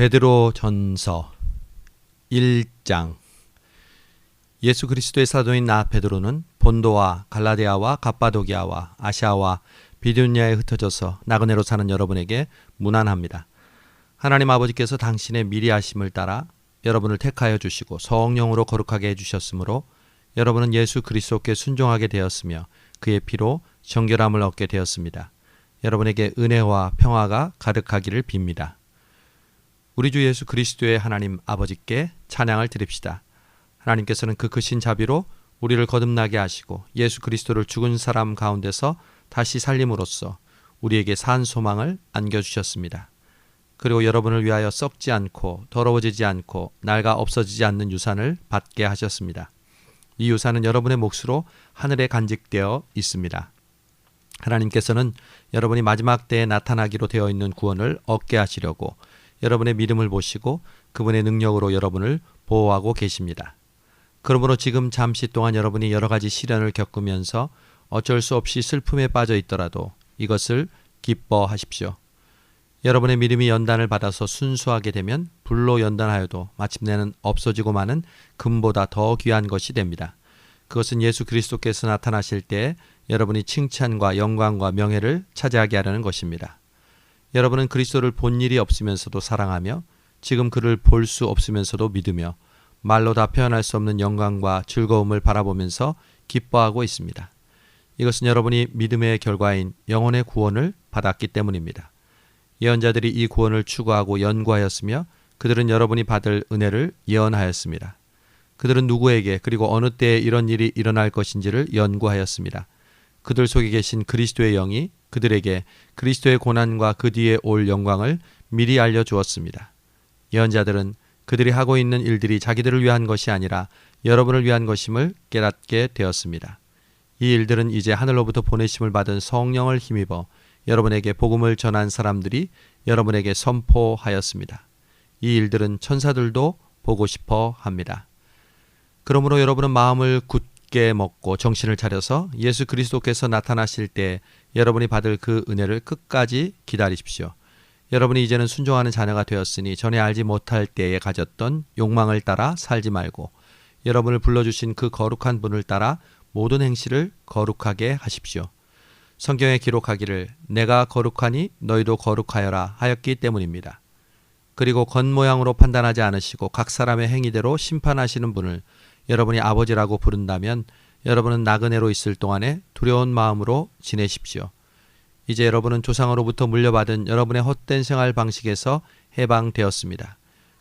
베드로전서 1장. 예수 그리스도의 사도인 나 베드로는 본도와 갈라디아와 갑바도기아와 아시아와 비두냐에 흩어져서 나그네로 사는 여러분에게 문안합니다. 하나님 아버지께서 당신의 미리 하심을 따라 여러분을 택하여 주시고 성령으로 거룩하게 해주셨으므로 여러분은 예수 그리스도께 순종하게 되었으며 그의 피로 정결함을 얻게 되었습니다. 여러분에게 은혜와 평화가 가득하기를 빕니다. 우리 주 예수 그리스도의 하나님 아버지께 찬양을 드립시다. 하나님께서는 그 크신 자비로 우리를 거듭나게 하시고 예수 그리스도를 죽은 사람 가운데서 다시 살림으로써 우리에게 산 소망을 안겨주셨습니다. 그리고 여러분을 위하여 썩지 않고 더러워지지 않고 낡아 없어지지 않는 유산을 받게 하셨습니다. 이 유산은 여러분의 몫으로 하늘에 간직되어 있습니다. 하나님께서는 여러분이 마지막 때에 나타나기로 되어 있는 구원을 얻게 하시려고 여러분의 믿음을 보시고 그분의 능력으로 여러분을 보호하고 계십니다. 그러므로 지금 잠시 동안 여러분이 여러 가지 시련을 겪으면서 어쩔 수 없이 슬픔에 빠져 있더라도 이것을 기뻐하십시오. 여러분의 믿음이 연단을 받아서 순수하게 되면 불로 연단하여도 마침내는 없어지고 마는 금보다 더 귀한 것이 됩니다. 그것은 예수 그리스도께서 나타나실 때에 여러분이 칭찬과 영광과 명예를 차지하게 하려는 것입니다. 여러분은 그리스도를 본 일이 없으면서도 사랑하며 지금 그를 볼 수 없으면서도 믿으며 말로 다 표현할 수 없는 영광과 즐거움을 바라보면서 기뻐하고 있습니다. 이것은 여러분이 믿음의 결과인 영혼의 구원을 받았기 때문입니다. 예언자들이 이 구원을 추구하고 연구하였으며 그들은 여러분이 받을 은혜를 예언하였습니다. 그들은 누구에게 그리고 어느 때에 이런 일이 일어날 것인지를 연구하였습니다. 그들 속에 계신 그리스도의 영이 그들에게 그리스도의 고난과 그 뒤에 올 영광을 미리 알려주었습니다. 예언자들은 그들이 하고 있는 일들이 자기들을 위한 것이 아니라 여러분을 위한 것임을 깨닫게 되었습니다. 이 일들은 이제 하늘로부터 보내심을 받은 성령을 힘입어 여러분에게 복음을 전한 사람들이 여러분에게 선포하였습니다. 이 일들은 천사들도 보고 싶어 합니다. 그러므로 여러분은 마음을 굳게 먹고 정신을 차려서 예수 그리스도께서 나타나실 때 여러분이 받을 그 은혜를 끝까지 기다리십시오. 여러분이 이제는 순종하는 자녀가 되었으니 전에 알지 못할 때에 가졌던 욕망을 따라 살지 말고 여러분을 불러주신 그 거룩한 분을 따라 모든 행실을 거룩하게 하십시오. 성경에 기록하기를 내가 거룩하니 너희도 거룩하여라 하였기 때문입니다. 그리고 겉모양으로 판단하지 않으시고 각 사람의 행위대로 심판하시는 분을 여러분이 아버지라고 부른다면 여러분은 나그네로 있을 동안에 두려운 마음으로 지내십시오. 이제 여러분은 조상으로부터 물려받은 여러분의 헛된 생활 방식에서 해방되었습니다.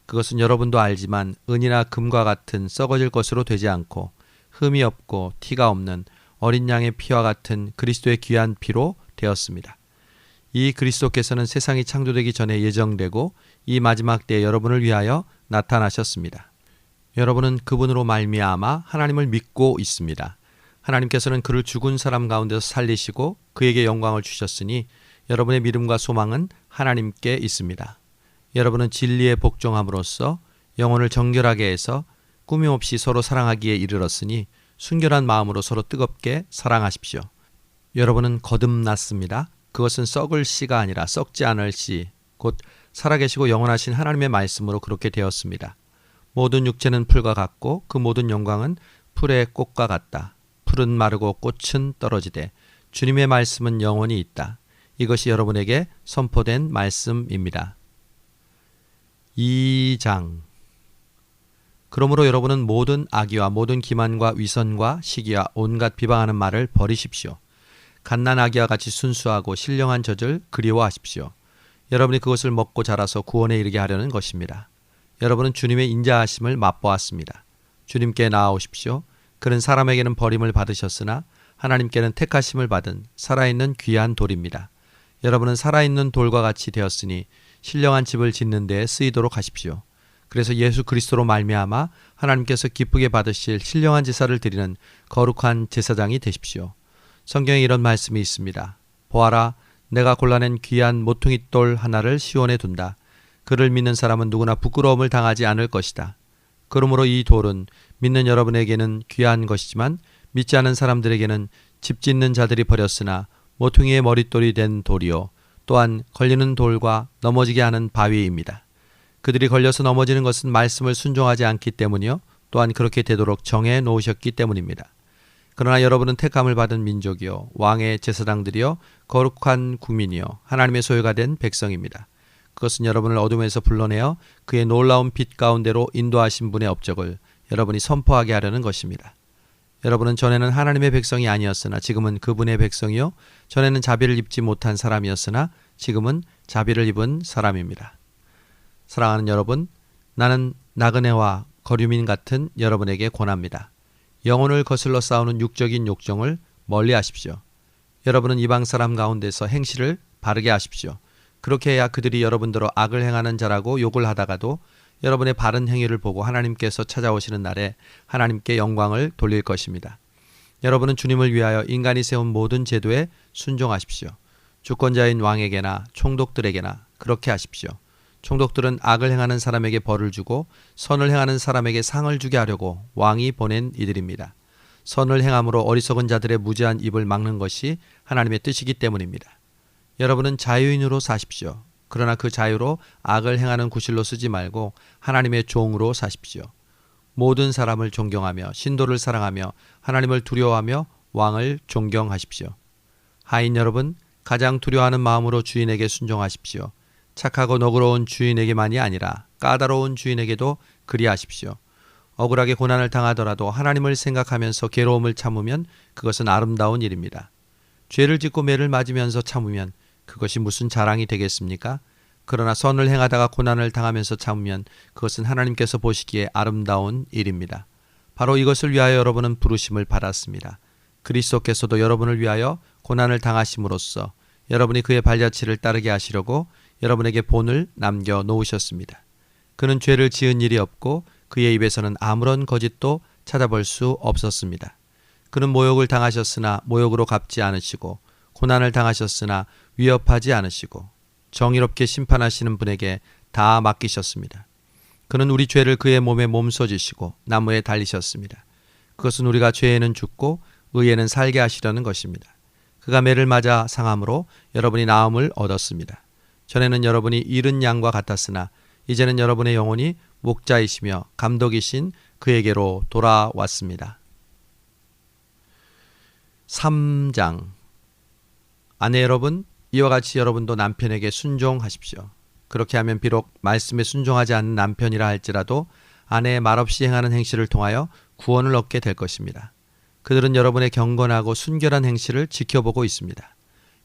그것은 여러분도 알지만 은이나 금과 같은 썩어질 것으로 되지 않고 흠이 없고 티가 없는 어린 양의 피와 같은 그리스도의 귀한 피로 되었습니다. 이 그리스도께서는 세상이 창조되기 전에 예정되고 이 마지막 때에 여러분을 위하여 나타나셨습니다. 여러분은 그분으로 말미암아 하나님을 믿고 있습니다. 하나님께서는 그를 죽은 사람 가운데서 살리시고 그에게 영광을 주셨으니 여러분의 믿음과 소망은 하나님께 있습니다. 여러분은 진리에 복종함으로써 영혼을 정결하게 해서 꾸밈없이 서로 사랑하기에 이르렀으니 순결한 마음으로 서로 뜨겁게 사랑하십시오. 여러분은 거듭났습니다. 그것은 썩을 씨가 아니라 썩지 않을 씨, 곧 살아계시고 영원하신 하나님의 말씀으로 그렇게 되었습니다. 모든 육체는 풀과 같고 그 모든 영광은 풀의 꽃과 같다. 풀은 마르고 꽃은 떨어지되 주님의 말씀은 영원히 있다. 이것이 여러분에게 선포된 말씀입니다. 2장. 그러므로 여러분은 모든 악의와 모든 기만과 위선과 시기와 온갖 비방하는 말을 버리십시오. 갓난아기와 같이 순수하고 신령한 젖을 그리워하십시오. 여러분이 그것을 먹고 자라서 구원에 이르게 하려는 것입니다. 여러분은 주님의 인자하심을 맛보았습니다. 주님께 나아오십시오. 그는 사람에게는 버림을 받으셨으나 하나님께는 택하심을 받은 살아있는 귀한 돌입니다. 여러분은 살아있는 돌과 같이 되었으니 신령한 집을 짓는 데에 쓰이도록 하십시오. 그래서 예수 그리스도로 말미암아 하나님께서 기쁘게 받으실 신령한 제사를 드리는 거룩한 제사장이 되십시오. 성경에 이런 말씀이 있습니다. 보아라, 내가 골라낸 귀한 모퉁이돌 하나를 시온에 둔다. 그를 믿는 사람은 누구나 부끄러움을 당하지 않을 것이다. 그러므로 이 돌은 믿는 여러분에게는 귀한 것이지만 믿지 않은 사람들에게는 집 짓는 자들이 버렸으나 모퉁이의 머릿돌이 된 돌이요 또한 걸리는 돌과 넘어지게 하는 바위입니다. 그들이 걸려서 넘어지는 것은 말씀을 순종하지 않기 때문이요. 또한 그렇게 되도록 정해 놓으셨기 때문입니다. 그러나 여러분은 택함을 받은 민족이요, 왕의 제사장들이요, 거룩한 국민이요, 하나님의 소유가 된 백성입니다. 그것은 여러분을 어둠에서 불러내어 그의 놀라운 빛 가운데로 인도하신 분의 업적을 여러분이 선포하게 하려는 것입니다. 여러분은 전에는 하나님의 백성이 아니었으나 지금은 그분의 백성이요, 전에는 자비를 입지 못한 사람이었으나 지금은 자비를 입은 사람입니다. 사랑하는 여러분, 나는 나그네와 거류민 같은 여러분에게 권합니다. 영혼을 거슬러 싸우는 육적인 욕정을 멀리 하십시오. 여러분은 이방 사람 가운데서 행실을 바르게 하십시오. 그렇게 해야 그들이 여러분들로 악을 행하는 자라고 욕을 하다가도 여러분의 바른 행위를 보고 하나님께서 찾아오시는 날에 하나님께 영광을 돌릴 것입니다. 여러분은 주님을 위하여 인간이 세운 모든 제도에 순종하십시오. 주권자인 왕에게나 총독들에게나 그렇게 하십시오. 총독들은 악을 행하는 사람에게 벌을 주고 선을 행하는 사람에게 상을 주게 하려고 왕이 보낸 이들입니다. 선을 행함으로 어리석은 자들의 무지한 입을 막는 것이 하나님의 뜻이기 때문입니다. 여러분은 자유인으로 사십시오. 그러나 그 자유로 악을 행하는 구실로 쓰지 말고 하나님의 종으로 사십시오. 모든 사람을 존경하며 신도를 사랑하며 하나님을 두려워하며 왕을 존경하십시오. 하인 여러분, 가장 두려워하는 마음으로 주인에게 순종하십시오. 착하고 너그러운 주인에게만이 아니라 까다로운 주인에게도 그리하십시오. 억울하게 고난을 당하더라도 하나님을 생각하면서 괴로움을 참으면 그것은 아름다운 일입니다. 죄를 짓고 매를 맞으면서 참으면 그것이 무슨 자랑이 되겠습니까? 그러나 선을 행하다가 고난을 당하면서 참으면 그것은 하나님께서 보시기에 아름다운 일입니다. 바로 이것을 위하여 여러분은 부르심을 받았습니다. 그리스도께서도 여러분을 위하여 고난을 당하심으로써 여러분이 그의 발자취를 따르게 하시려고 여러분에게 본을 남겨 놓으셨습니다. 그는 죄를 지은 일이 없고 그의 입에서는 아무런 거짓도 찾아볼 수 없었습니다. 그는 모욕을 당하셨으나 모욕으로 갚지 않으시고 고난을 당하셨으나 위협하지 않으시고 정의롭게 심판하시는 분에게 다 맡기셨습니다. 그는 우리 죄를 그의 몸에 몸소지시고 나무에 달리셨습니다. 그것은 우리가 죄에는 죽고 의에는 살게 하시려는 것입니다. 그가 매를 맞아 상함으로 여러분이 나음을 얻었습니다. 전에는 여러분이 잃은 양과 같았으나 이제는 여러분의 영혼이 목자이시며 감독이신 그에게로 돌아왔습니다. 3장. 아내 여러분, 이와 같이 여러분도 남편에게 순종하십시오. 그렇게 하면 비록 말씀에 순종하지 않는 남편이라 할지라도 아내의 말없이 행하는 행실을 통하여 구원을 얻게 될 것입니다. 그들은 여러분의 경건하고 순결한 행실을 지켜보고 있습니다.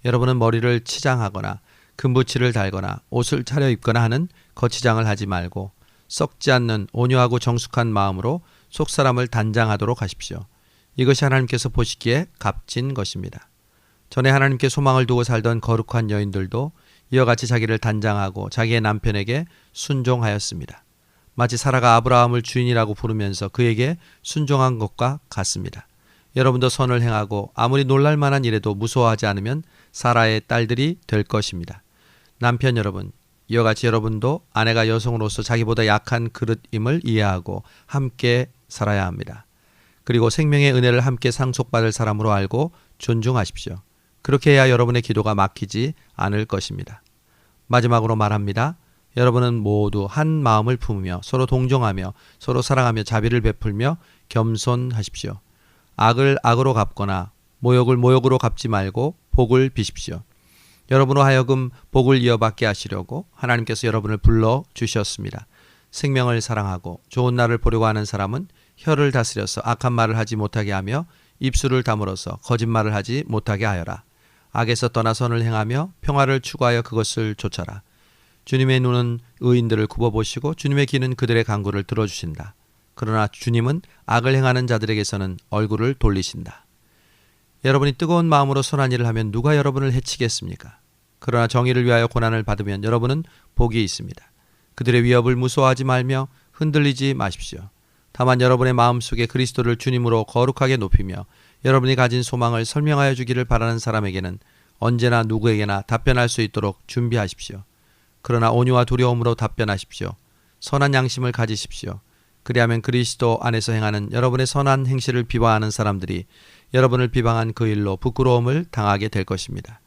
여러분은 머리를 치장하거나 금붙이를 달거나 옷을 차려입거나 하는 거치장을 하지 말고 썩지 않는 온유하고 정숙한 마음으로 속사람을 단장하도록 하십시오. 이것이 하나님께서 보시기에 값진 것입니다. 전에 하나님께 소망을 두고 살던 거룩한 여인들도 이와 같이 자기를 단장하고 자기의 남편에게 순종하였습니다. 마치 사라가 아브라함을 주인이라고 부르면서 그에게 순종한 것과 같습니다. 여러분도 선을 행하고 아무리 놀랄 만한 일에도 무서워하지 않으면 사라의 딸들이 될 것입니다. 남편 여러분, 이와 같이 여러분도 아내가 여성으로서 자기보다 약한 그릇임을 이해하고 함께 살아야 합니다. 그리고 생명의 은혜를 함께 상속받을 사람으로 알고 존중하십시오. 그렇게 해야 여러분의 기도가 막히지 않을 것입니다. 마지막으로 말합니다. 여러분은 모두 한 마음을 품으며 서로 동정하며 서로 사랑하며 자비를 베풀며 겸손하십시오. 악을 악으로 갚거나 모욕을 모욕으로 갚지 말고 복을 비십시오. 여러분으로 하여금 복을 이어받게 하시려고 하나님께서 여러분을 불러주셨습니다. 생명을 사랑하고 좋은 날을 보려고 하는 사람은 혀를 다스려서 악한 말을 하지 못하게 하며 입술을 다물어서 거짓말을 하지 못하게 하여라. 악에서 떠나 선을 행하며 평화를 추구하여 그것을 좇아라. 주님의 눈은 의인들을 굽어보시고 주님의 귀는 그들의 간구를 들어주신다. 그러나 주님은 악을 행하는 자들에게서는 얼굴을 돌리신다. 여러분이 뜨거운 마음으로 선한 일을 하면 누가 여러분을 해치겠습니까? 그러나 정의를 위하여 고난을 받으면 여러분은 복이 있습니다. 그들의 위협을 무서워하지 말며 흔들리지 마십시오. 다만 여러분의 마음속에 그리스도를 주님으로 거룩하게 높이며 여러분이 가진 소망을 설명하여 주기를 바라는 사람에게는 언제나 누구에게나 답변할 수 있도록 준비하십시오. 그러나 온유와 두려움으로 답변하십시오. 선한 양심을 가지십시오. 그리하면 그리스도 안에서 행하는 여러분의 선한 행실을 비방하는 사람들이 여러분을 비방한 그 일로 부끄러움을 당하게 될 것입니다.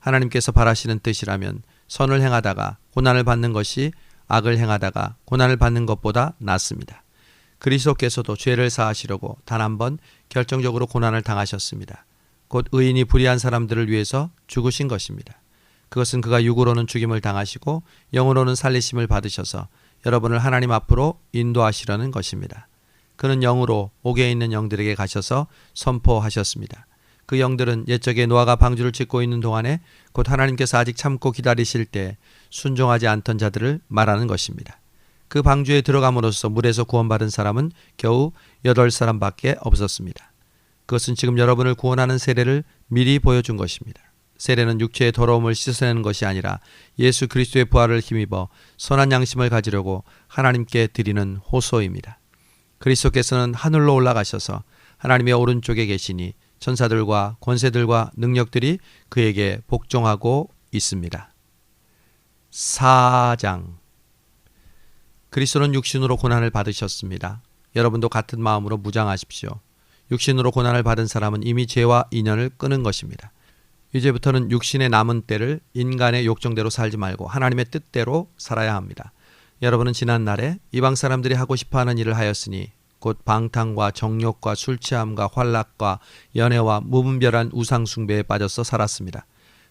하나님께서 바라시는 뜻이라면 선을 행하다가 고난을 받는 것이 악을 행하다가 고난을 받는 것보다 낫습니다. 그리스도께서도 죄를 사하시려고 단 한 번 결정적으로 고난을 당하셨습니다. 곧 의인이 불의한 사람들을 위해서 죽으신 것입니다. 그것은 그가 육으로는 죽임을 당하시고 영으로는 살리심을 받으셔서 여러분을 하나님 앞으로 인도하시려는 것입니다. 그는 영으로 옥에 있는 영들에게 가셔서 선포하셨습니다. 그 영들은 옛적에 노아가 방주를 짓고 있는 동안에 곧 하나님께서 아직 참고 기다리실 때 순종하지 않던 자들을 말하는 것입니다. 그 방주에 들어감으로써 물에서 구원받은 사람은 겨우 8사람밖에 없었습니다. 그것은 지금 여러분을 구원하는 세례를 미리 보여준 것입니다. 세례는 육체의 더러움을 씻어내는 것이 아니라 예수 그리스도의 부활을 힘입어 선한 양심을 가지려고 하나님께 드리는 호소입니다. 그리스도께서는 하늘로 올라가셔서 하나님의 오른쪽에 계시니 천사들과 권세들과 능력들이 그에게 복종하고 있습니다. 4장. 그리스도는 육신으로 고난을 받으셨습니다. 여러분도 같은 마음으로 무장하십시오. 육신으로 고난을 받은 사람은 이미 죄와 인연을 끊은 것입니다. 이제부터는 육신의 남은 때를 인간의 욕정대로 살지 말고 하나님의 뜻대로 살아야 합니다. 여러분은 지난 날에 이방 사람들이 하고 싶어하는 일을 하였으니 곧 방탕과 정욕과 술 취함과 환락과 연애와 무분별한 우상 숭배에 빠져서 살았습니다.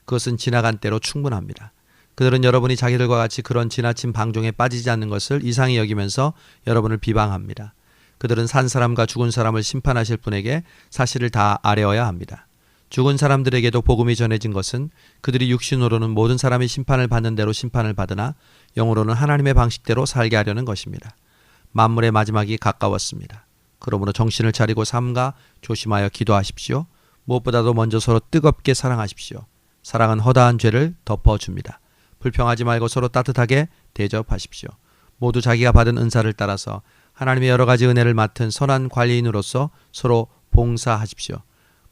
그것은 지나간 때로 충분합니다. 그들은 여러분이 자기들과 같이 그런 지나친 방종에 빠지지 않는 것을 이상히 여기면서 여러분을 비방합니다. 그들은 산 사람과 죽은 사람을 심판하실 분에게 사실을 다 아뢰어야 합니다. 죽은 사람들에게도 복음이 전해진 것은 그들이 육신으로는 모든 사람이 심판을 받는 대로 심판을 받으나 영으로는 하나님의 방식대로 살게 하려는 것입니다. 만물의 마지막이 가까웠습니다. 그러므로 정신을 차리고 삼가 조심하여 기도하십시오. 무엇보다도 먼저 서로 뜨겁게 사랑하십시오. 사랑은 허다한 죄를 덮어줍니다. 불평하지 말고 서로 따뜻하게 대접하십시오. 모두 자기가 받은 은사를 따라서 하나님의 여러 가지 은혜를 맡은 선한 관리인으로서 서로 봉사하십시오.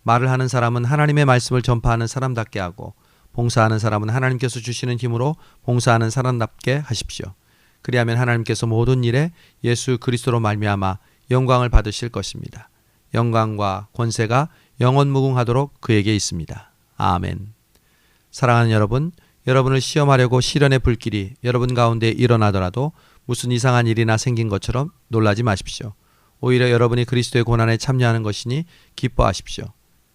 말을 하는 사람은 하나님의 말씀을 전파하는 사람답게 하고 봉사하는 사람은 하나님께서 주시는 힘으로 봉사하는 사람답게 하십시오. 그리하면 하나님께서 모든 일에 예수 그리스도로 말미암아 영광을 받으실 것입니다. 영광과 권세가 영원무궁하도록 그에게 있습니다. 아멘. 사랑하는 여러분, 여러분을 시험하려고 시련의 불길이 여러분 가운데 일어나더라도 무슨 이상한 일이나 생긴 것처럼 놀라지 마십시오. 오히려 여러분이 그리스도의 고난에 참여하는 것이니 기뻐하십시오.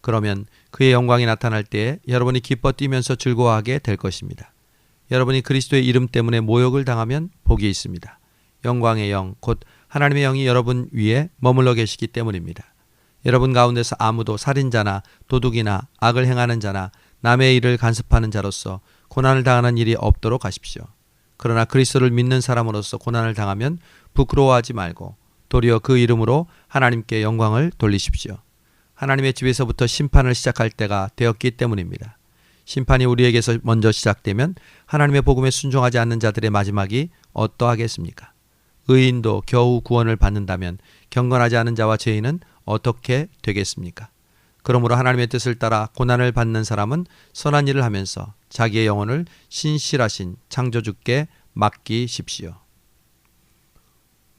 그러면 그의 영광이 나타날 때에 여러분이 기뻐 뛰면서 즐거워하게 될 것입니다. 여러분이 그리스도의 이름 때문에 모욕을 당하면 복이 있습니다. 영광의 영, 곧 하나님의 영이 여러분 위에 머물러 계시기 때문입니다. 여러분 가운데서 아무도 살인자나 도둑이나 악을 행하는 자나 남의 일을 간섭하는 자로서 고난을 당하는 일이 없도록 하십시오. 그러나 그리스도를 믿는 사람으로서 고난을 당하면 부끄러워하지 말고 도리어 그 이름으로 하나님께 영광을 돌리십시오. 하나님의 집에서부터 심판을 시작할 때가 되었기 때문입니다. 심판이 우리에게서 먼저 시작되면 하나님의 복음에 순종하지 않는 자들의 마지막이 어떠하겠습니까? 의인도 겨우 구원을 받는다면 경건하지 않은 자와 죄인은 어떻게 되겠습니까? 그러므로 하나님의 뜻을 따라 고난을 받는 사람은 선한 일을 하면서 자기의 영혼을 신실하신 창조주께 맡기십시오.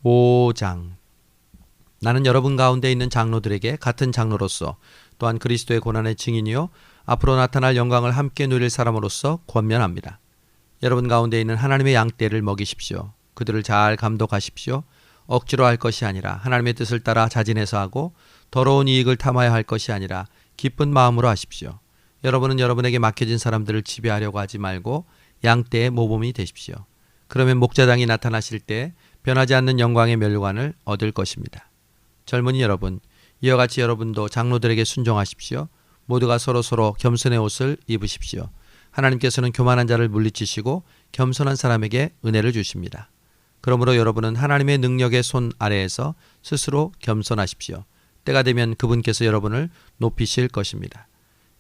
5장. 나는 여러분 가운데 있는 장로들에게 같은 장로로서 또한 그리스도의 고난의 증인이요 앞으로 나타날 영광을 함께 누릴 사람으로서 권면합니다. 여러분 가운데 있는 하나님의 양떼를 먹이십시오. 그들을 잘 감독하십시오. 억지로 할 것이 아니라 하나님의 뜻을 따라 자진해서 하고 더러운 이익을 탐하여 할 것이 아니라 기쁜 마음으로 하십시오. 여러분은 여러분에게 맡겨진 사람들을 지배하려고 하지 말고 양떼의 모범이 되십시오. 그러면 목자당이 나타나실 때 변하지 않는 영광의 멸관을 얻을 것입니다. 젊은이 여러분, 이와 같이 여러분도 장로들에게 순종하십시오. 모두가 서로서로 겸손의 옷을 입으십시오. 하나님께서는 교만한 자를 물리치시고 겸손한 사람에게 은혜를 주십니다. 그러므로 여러분은 하나님의 능력의 손 아래에서 스스로 겸손하십시오. 때가 되면 그분께서 여러분을 높이실 것입니다.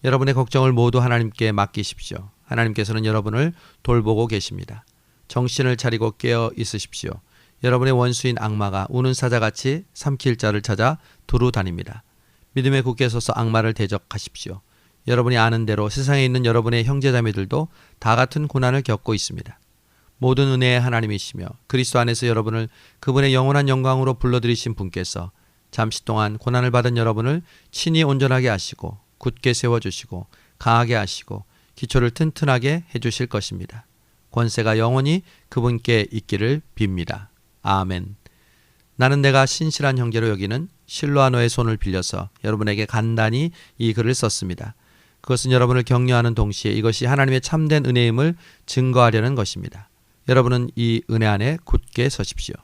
여러분의 걱정을 모두 하나님께 맡기십시오. 하나님께서는 여러분을 돌보고 계십니다. 정신을 차리고 깨어 있으십시오. 여러분의 원수인 악마가 우는 사자같이 삼킬 자를 찾아 두루 다닙니다. 믿음에 굳게 서서 악마를 대적하십시오. 여러분이 아는 대로 세상에 있는 여러분의 형제자매들도 다 같은 고난을 겪고 있습니다. 모든 은혜의 하나님이시며 그리스도 안에서 여러분을 그분의 영원한 영광으로 불러들이신 분께서 잠시 동안 고난을 받은 여러분을 친히 온전하게 하시고 굳게 세워주시고 강하게 하시고 기초를 튼튼하게 해주실 것입니다. 권세가 영원히 그분께 있기를 빕니다. 아멘. 나는 내가 신실한 형제로 여기는 실로아노의 손을 빌려서 여러분에게 간단히 이 글을 썼습니다. 그것은 여러분을 격려하는 동시에 이것이 하나님의 참된 은혜임을 증거하려는 것입니다. 여러분은 이 은혜 안에 굳게 서십시오.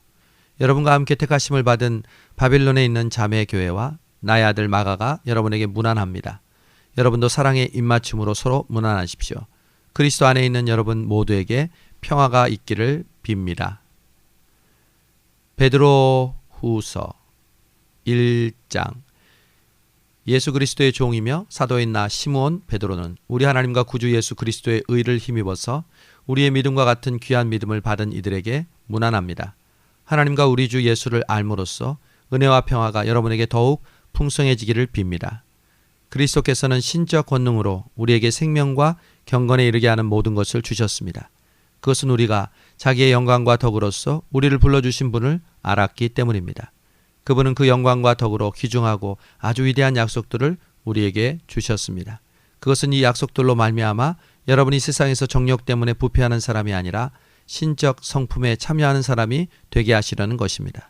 여러분과 함께 택하심을 받은 바빌론에 있는 자매 교회와 나의 아들 마가가 여러분에게 문안합니다. 여러분도 사랑의 입맞춤으로 서로 문안하십시오. 그리스도 안에 있는 여러분 모두에게 평화가 있기를 빕니다. 베드로 후서 1장. 예수 그리스도의 종이며 사도인 나 시므온 베드로는 우리 하나님과 구주 예수 그리스도의 의를 힘입어서 우리의 믿음과 같은 귀한 믿음을 받은 이들에게 문안합니다. 하나님과 우리 주 예수를 알므로써 은혜와 평화가 여러분에게 더욱 풍성해지기를 빕니다. 그리스도께서는 신적 권능으로 우리에게 생명과 경건에 이르게 하는 모든 것을 주셨습니다. 그것은 우리가 자기의 영광과 덕으로서 우리를 불러주신 분을 알았기 때문입니다. 그분은 그 영광과 덕으로 귀중하고 아주 위대한 약속들을 우리에게 주셨습니다. 그것은 이 약속들로 말미암아 여러분이 세상에서 정욕 때문에 부패하는 사람이 아니라 신적 성품에 참여하는 사람이 되게 하시려는 것입니다.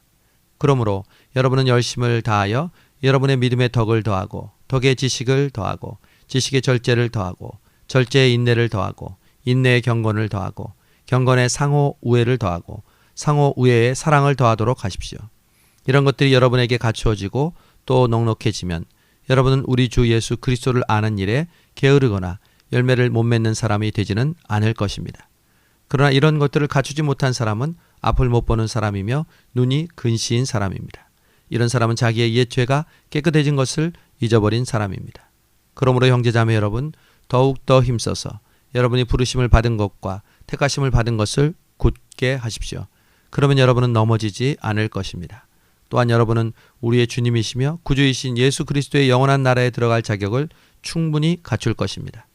그러므로 여러분은 열심을 다하여 여러분의 믿음의 덕을 더하고 덕의 지식을 더하고 지식의 절제를 더하고 절제의 인내를 더하고 인내의 경건을 더하고 경건의 상호 우애를 더하고 상호 우애의 사랑을 더하도록 하십시오. 이런 것들이 여러분에게 갖추어지고 또 넉넉해지면 여러분은 우리 주 예수 그리스도를 아는 일에 게으르거나 열매를 못 맺는 사람이 되지는 않을 것입니다. 그러나 이런 것들을 갖추지 못한 사람은 앞을 못 보는 사람이며 눈이 근시인 사람입니다. 이런 사람은 자기의 옛 죄가 깨끗해진 것을 잊어버린 사람입니다. 그러므로 형제자매 여러분, 더욱더 힘써서 여러분이 부르심을 받은 것과 택하심을 받은 것을 굳게 하십시오. 그러면 여러분은 넘어지지 않을 것입니다. 또한 여러분은 우리의 주님이시며 구주이신 예수 그리스도의 영원한 나라에 들어갈 자격을 충분히 갖출 것입니다.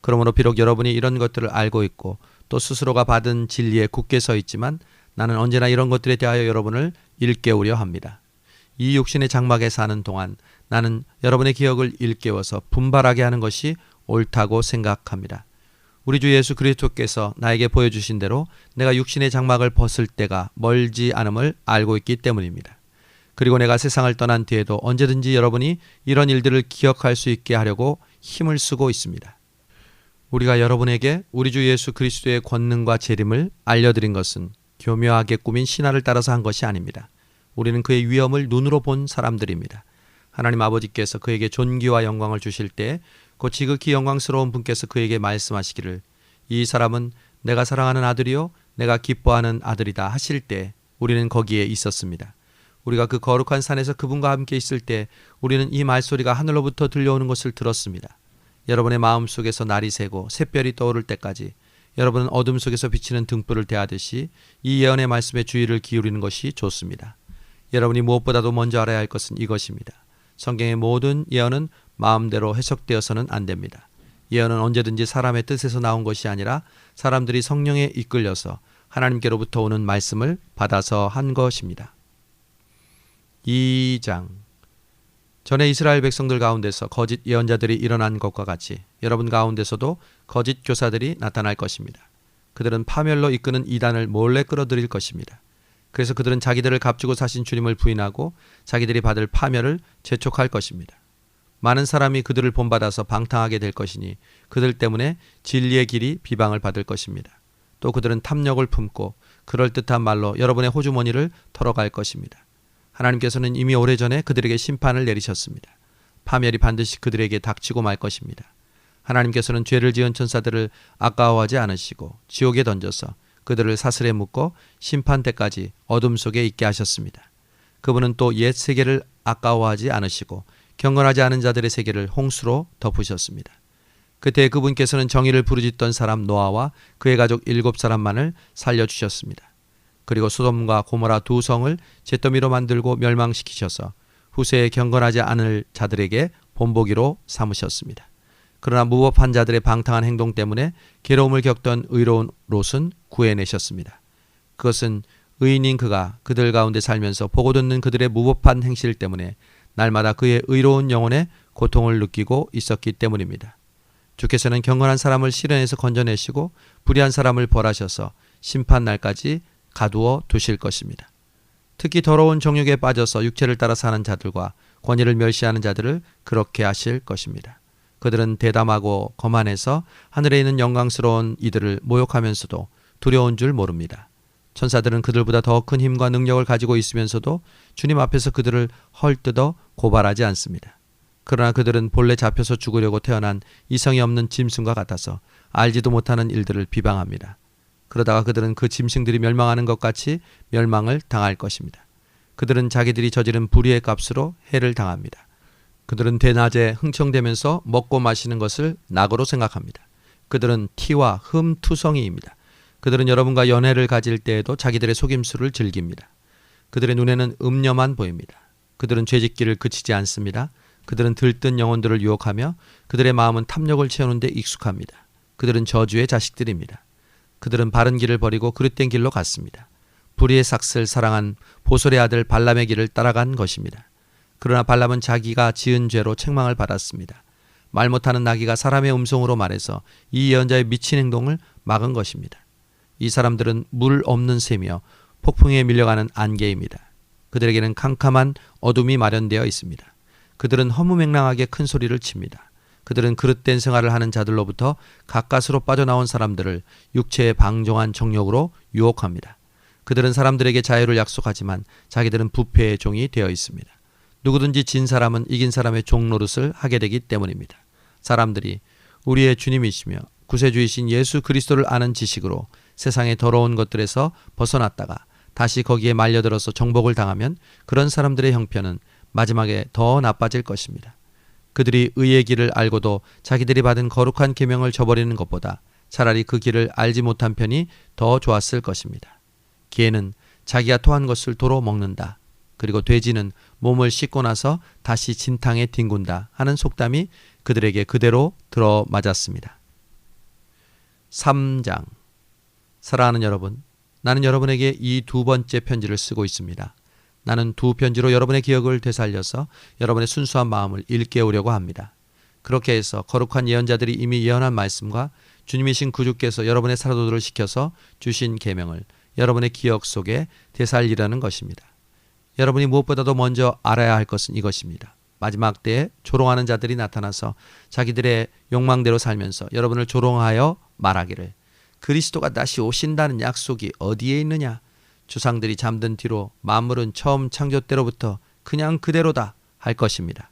그러므로 비록 여러분이 이런 것들을 알고 있고 또 스스로가 받은 진리에 굳게 서 있지만 나는 언제나 이런 것들에 대하여 여러분을 일깨우려 합니다. 이 육신의 장막에 사는 동안 나는 여러분의 기억을 일깨워서 분발하게 하는 것이 옳다고 생각합니다. 우리 주 예수 그리스도께서 나에게 보여주신 대로 내가 육신의 장막을 벗을 때가 멀지 않음을 알고 있기 때문입니다. 그리고 내가 세상을 떠난 뒤에도 언제든지 여러분이 이런 일들을 기억할 수 있게 하려고 힘을 쓰고 있습니다. 우리가 여러분에게 우리 주 예수 그리스도의 권능과 재림을 알려드린 것은 교묘하게 꾸민 신화를 따라서 한 것이 아닙니다. 우리는 그의 위엄을 눈으로 본 사람들입니다. 하나님 아버지께서 그에게 존귀와 영광을 주실 때 곧 지극히 영광스러운 분께서 그에게 말씀하시기를 이 사람은 내가 사랑하는 아들이요 내가 기뻐하는 아들이다 하실 때 우리는 거기에 있었습니다. 우리가 그 거룩한 산에서 그분과 함께 있을 때 우리는 이 말소리가 하늘로부터 들려오는 것을 들었습니다. 여러분의 마음속에서 날이 새고 샛별이 떠오를 때까지 여러분은 어둠 속에서 비치는 등불을 대하듯이 이 예언의 말씀에 주의를 기울이는 것이 좋습니다. 여러분이 무엇보다도 먼저 알아야 할 것은 이것입니다. 성경의 모든 예언은 마음대로 해석되어서는 안 됩니다. 예언은 언제든지 사람의 뜻에서 나온 것이 아니라 사람들이 성령에 이끌려서 하나님께로부터 오는 말씀을 받아서 한 것입니다. 2장. 전에 이스라엘 백성들 가운데서 거짓 예언자들이 일어난 것과 같이 여러분 가운데서도 거짓 교사들이 나타날 것입니다. 그들은 파멸로 이끄는 이단을 몰래 끌어들일 것입니다. 그래서 그들은 자기들을 값주고 사신 주님을 부인하고 자기들이 받을 파멸을 재촉할 것입니다. 많은 사람이 그들을 본받아서 방탕하게 될 것이니 그들 때문에 진리의 길이 비방을 받을 것입니다. 또 그들은 탐욕을 품고 그럴듯한 말로 여러분의 호주머니를 털어갈 것입니다. 하나님께서는 이미 오래전에 그들에게 심판을 내리셨습니다. 파멸이 반드시 그들에게 닥치고 말 것입니다. 하나님께서는 죄를 지은 천사들을 아까워하지 않으시고 지옥에 던져서 그들을 사슬에 묶어 심판 때까지 어둠 속에 있게 하셨습니다. 그분은 또 옛 세계를 아까워하지 않으시고 경건하지 않은 자들의 세계를 홍수로 덮으셨습니다. 그때 그분께서는 정의를 부르짖던 사람 노아와 그의 가족 7사람만을 살려주셨습니다. 그리고 소돔과 고모라 두 성을 잿더미로 만들고 멸망시키셔서 후세에 경건하지 않을 자들에게 본보기로 삼으셨습니다. 그러나 무법한 자들의 방탕한 행동 때문에 괴로움을 겪던 의로운 롯은 구해내셨습니다. 그것은 의인인 그가 그들 가운데 살면서 보고 듣는 그들의 무법한 행실 때문에 날마다 그의 의로운 영혼에 고통을 느끼고 있었기 때문입니다. 주께서는 경건한 사람을 시련에서 건져내시고 불의한 사람을 벌하셔서 심판 날까지 가두어 두실 것입니다. 특히 더러운 정욕에 빠져서 육체를 따라 사는 자들과 권위를 멸시하는 자들을 그렇게 하실 것입니다. 그들은 대담하고 거만해서 하늘에 있는 영광스러운 이들을 모욕하면서도 두려운 줄 모릅니다. 천사들은 그들보다 더 큰 힘과 능력을 가지고 있으면서도 주님 앞에서 그들을 헐뜯어 고발하지 않습니다. 그러나 그들은 본래 잡혀서 죽으려고 태어난 이성이 없는 짐승과 같아서 알지도 못하는 일들을 비방합니다. 그러다가 그들은 그 짐승들이 멸망하는 것 같이 멸망을 당할 것입니다. 그들은 자기들이 저지른 불의의 값으로 해를 당합니다. 그들은 대낮에 흥청대면서 먹고 마시는 것을 낙으로 생각합니다. 그들은 티와 흠투성이입니다. 그들은 여러분과 연애를 가질 때에도 자기들의 속임수를 즐깁니다. 그들의 눈에는 음녀만 보입니다. 그들은 죄짓기를 그치지 않습니다. 그들은 들뜬 영혼들을 유혹하며 그들의 마음은 탐욕을 채우는 데 익숙합니다. 그들은 저주의 자식들입니다. 그들은 바른 길을 버리고 그릇된 길로 갔습니다. 불의의 삭슬 사랑한 보솔의 아들 발람의 길을 따라간 것입니다. 그러나 발람은 자기가 지은 죄로 책망을 받았습니다. 말 못하는 나귀가 사람의 음성으로 말해서 이 예언자의 미친 행동을 막은 것입니다. 이 사람들은 물 없는 새며 폭풍에 밀려가는 안개입니다. 그들에게는 캄캄한 어둠이 마련되어 있습니다. 그들은 허무맹랑하게 큰 소리를 칩니다. 그들은 그릇된 생활을 하는 자들로부터 가까스로 빠져나온 사람들을 육체의 방종한 정욕으로 유혹합니다. 그들은 사람들에게 자유를 약속하지만 자기들은 부패의 종이 되어 있습니다. 누구든지 진 사람은 이긴 사람의 종 노릇을 하게 되기 때문입니다. 사람들이 우리의 주님이시며 구세주이신 예수 그리스도를 아는 지식으로 세상의 더러운 것들에서 벗어났다가 다시 거기에 말려들어서 정복을 당하면 그런 사람들의 형편은 마지막에 더 나빠질 것입니다. 그들이 의의 길을 알고도 자기들이 받은 거룩한 계명을 저버리는 것보다 차라리 그 길을 알지 못한 편이 더 좋았을 것입니다. 개는 자기가 토한 것을 도로 먹는다. 그리고 돼지는 몸을 씻고 나서 다시 진탕에 뒹군다 하는 속담이 그들에게 그대로 들어맞았습니다. 3장. 사랑하는 여러분, 나는 여러분에게 이 두 번째 편지를 쓰고 있습니다. 나는 두 편지로 여러분의 기억을 되살려서 여러분의 순수한 마음을 일깨우려고 합니다. 그렇게 해서 거룩한 예언자들이 이미 예언한 말씀과 주님이신 구주께서 여러분의 사도들을 시켜서 주신 계명을 여러분의 기억 속에 되살리려는 것입니다. 여러분이 무엇보다도 먼저 알아야 할 것은 이것입니다. 마지막 때에 조롱하는 자들이 나타나서 자기들의 욕망대로 살면서 여러분을 조롱하여 말하기를 그리스도가 다시 오신다는 약속이 어디에 있느냐? 조상들이 잠든 뒤로 만물은 처음 창조 때로부터 그냥 그대로다 할 것입니다.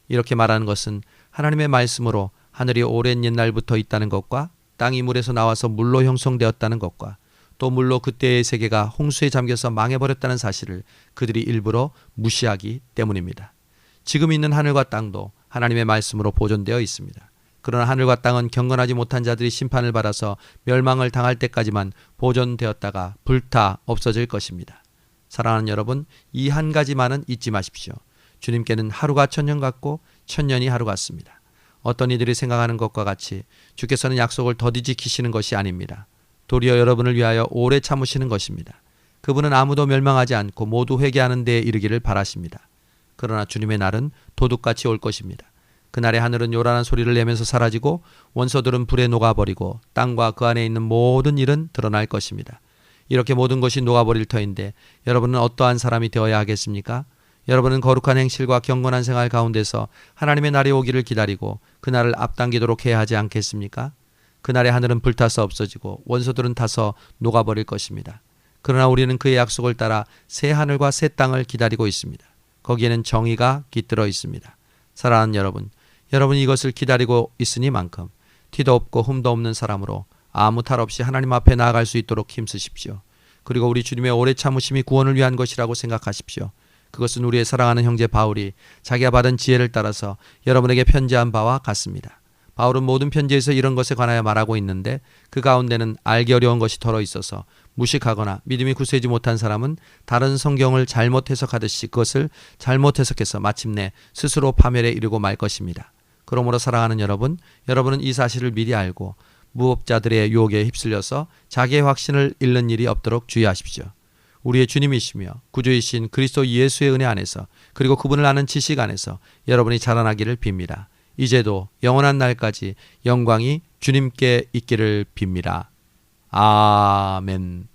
이렇게 말하는 것은 하나님의 말씀으로 하늘이 오랜 옛날부터 있다는 것과 땅이 물에서 나와서 물로 형성되었다는 것과 또 물로 그때의 세계가 홍수에 잠겨서 망해버렸다는 사실을 그들이 일부러 무시하기 때문입니다. 지금 있는 하늘과 땅도 하나님의 말씀으로 보존되어 있습니다. 그러나 하늘과 땅은 경건하지 못한 자들이 심판을 받아서 멸망을 당할 때까지만 보존되었다가 불타 없어질 것입니다. 사랑하는 여러분, 이 한 가지만은 잊지 마십시오. 주님께는 하루가 천년 같고 천년이 하루 같습니다. 어떤 이들이 생각하는 것과 같이 주께서는 약속을 더디 지키시는 것이 아닙니다. 도리어 여러분을 위하여 오래 참으시는 것입니다. 그분은 아무도 멸망하지 않고 모두 회개하는 데에 이르기를 바라십니다. 그러나 주님의 날은 도둑같이 올 것입니다. 그날의 하늘은 요란한 소리를 내면서 사라지고 원소들은 불에 녹아버리고 땅과 그 안에 있는 모든 일은 드러날 것입니다. 이렇게 모든 것이 녹아버릴 터인데 여러분은 어떠한 사람이 되어야 하겠습니까? 여러분은 거룩한 행실과 경건한 생활 가운데서 하나님의 날이 오기를 기다리고 그날을 앞당기도록 해야 하지 않겠습니까? 그날의 하늘은 불타서 없어지고 원소들은 타서 녹아버릴 것입니다. 그러나 우리는 그의 약속을 따라 새 하늘과 새 땅을 기다리고 있습니다. 거기에는 정의가 깃들어 있습니다. 사랑하는 여러분, 여러분이 이것을 기다리고 있으니만큼 티도 없고 흠도 없는 사람으로 아무 탈 없이 하나님 앞에 나아갈 수 있도록 힘쓰십시오. 그리고 우리 주님의 오래 참으심이 구원을 위한 것이라고 생각하십시오. 그것은 우리의 사랑하는 형제 바울이 자기가 받은 지혜를 따라서 여러분에게 편지한 바와 같습니다. 바울은 모든 편지에서 이런 것에 관하여 말하고 있는데 그 가운데는 알기 어려운 것이 덜어 있어서 무식하거나 믿음이 굳세지 못한 사람은 다른 성경을 잘못 해석하듯이 그것을 잘못 해석해서 마침내 스스로 파멸에 이르고 말 것입니다. 그러므로 사랑하는 여러분, 여러분은 이 사실을 미리 알고 무법자들의 유혹에 휩쓸려서 자기의 확신을 잃는 일이 없도록 주의하십시오. 우리의 주님이시며 구주이신 그리스도 예수의 은혜 안에서 그리고 그분을 아는 지식 안에서 여러분이 자라나기를 빕니다. 이제도 영원한 날까지 영광이 주님께 있기를 빕니다. 아멘.